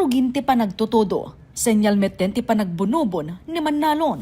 Marugin ti pa nagtutudo, senyal meten ti pa nagbunubon ni Manalon.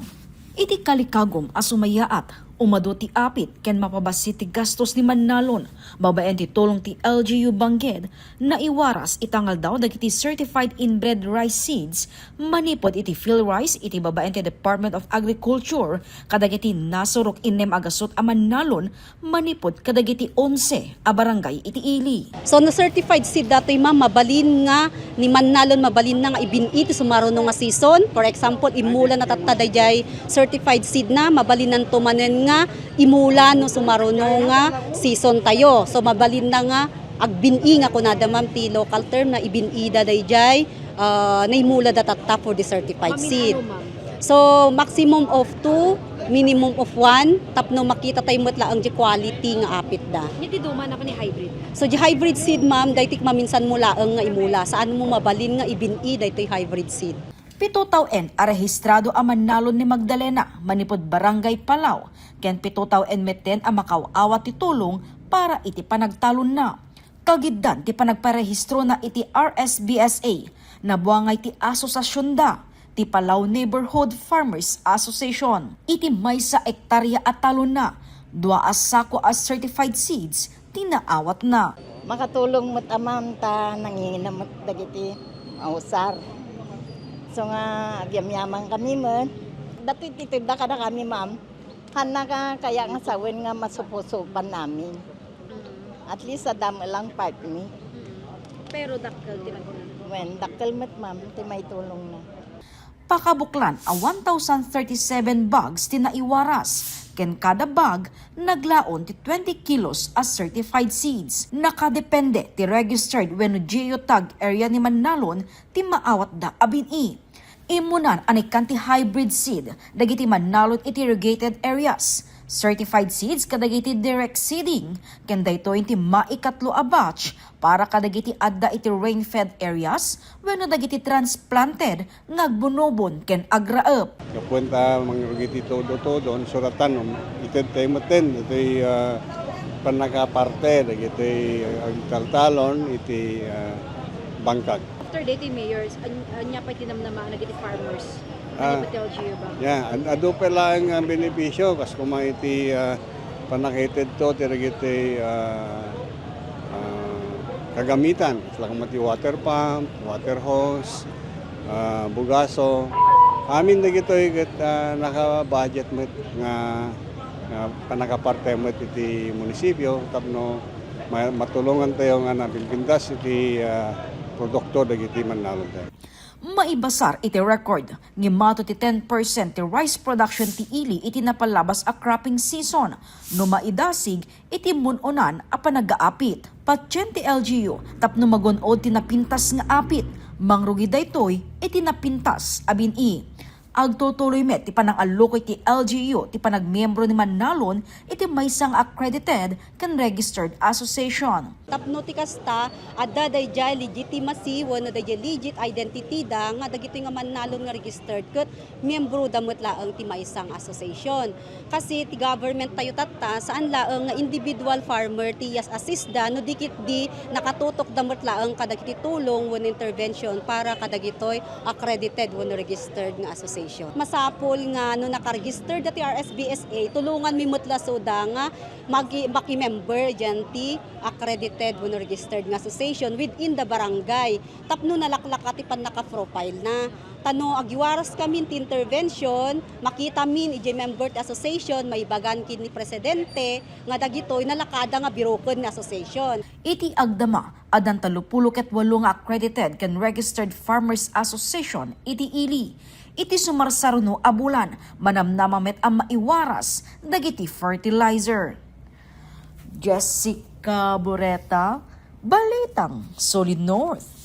Iti kalikagom asumayaat, umado ti apit ken mapabasi ti gastos ni Manalon, babaen ti tulong ti LGU Bangged na iwaras itangal daw dagiti certified inbred rice seeds, manipod iti field rice iti babaen ti Department of Agriculture, kadagiti nasurok inem agasot a Manalon, manipod kadagiti 11 a barangay iti ili. So na certified seed datoy ma'am mabalin nga ni Manalon mabalin na nga ibiniti sumaruno nga season. For example, imula na tatadayjay certified seed na mabalin nan tumanen nga imula no sumaruno nga season tayo. So mabalin na nga agbini nga kunada ma'am ti local term na ibinida dayjay na imula datatta for the certified seed. So maximum of 2, minimum of 1, tapno makita tayo matla ang quality nga apit da. Hindi duman ako ni hybrid. So di hybrid seed ma'am, daytik maminsan mula ang nga imula. Saan mo mabalin nga ibini daytoy hybrid seed. 7 taon a rehistrado a Manalon ni Magdalena, manipod Barangay Palaw, ken 7 taon meten a makawawa ti tulong para iti panagtalon na. Kagiddan ti panagparehistro na iti RSBSA, nabuangay ti asosasyon da, ti Palaw Neighborhood Farmers Association. Iti maysa ektarya at talon na, 2 sako as certified seeds, tinaawat na. Makatulong mo't amam ta nanginginamot dagiti mausar. So nga agyam-yaman kami man. Dati titida ka na kami ma'am. Hana ka kaya nga sawin nga masupusupan namin. At least sa dami lang part ni. Pero dakkel tinagunan. When dakkel mo't ma'am, ti may tulong na. Pakabuklan a 1,037 bags tinaiwaras, ken kada bag naglaon ti 20 kilos as certified seeds. Nakadepende ti registered when geotag area ni Manalon ti maawat da abini. Imunan anikan ti hybrid seed dagiti Manalon iti irrigated areas. Certified seeds kadagiti direct seeding, ken daytoy ti maikatlo a batch para kadagiti adda iti rain-fed areas wenno dagiti transplanted ngagbunobon ken agraep. Kapunta mangrugiti todo-todo suratan ited tayo maten iti panakaparte dagiti agtaltalon iti bangkag. After dati mayors, anya pa tinamnama nagiti farmers. Ano pa LGU ba? Yeah, ado pa lang ang benepisyo kas kumang iti panakited to iti kagamitan. Lang mati water pump, water hose, bugaso. Amin na gito naka-budget met nga panakaparte met iti munisipyo tapno matulungan tayo nga napinpintas iti produkto dagiti Manalon tayo. Maibasar iti record ni mato ti 10% ti rice production ti ili iti napalabas a cropping season. No maidasig iti munonan a panagaapit. Patyen ti LGU tapno magunod ti napintas nga apit. Mangrugi daytoy iti napintas abini. Agtutuloy met ti panangalukoy ti LGU ti panagmiyembro ni Manalon iti maysang accredited ken registered association. Tapno ti kasta adda dayjay legitimacy wenno dayjay legit identity da nga dagito nga Manalon nga registered ket miyembro damot laeng ti maysang association. Kasi ti government tayo tatta saan laeng nga individual farmer ti assist da no dikit di nakatutok damot laeng kadagiti tulong wenno intervention para kadagitoy accredited wenno registered nga association. Masapol nga no naka-register dati RSBSA tulungan mi mutla soda nga maki-member diyan ti accredited wenno registered nga association within the barangay. Tapno nalaklak ati pan naka-profile na. Tano agiwaras kami ti intervention, makita min ije member ti association maibagan kin ni presidente nga dagitoy nalakada nga birokon nga association. Iti agdama adan 38 nga accredited ken registered farmers association iti ili. Iti sumarsaruno a bulan manamnamamet ang maiwaras dagiti fertilizer. Jessica Boreta, Balitang Solid North.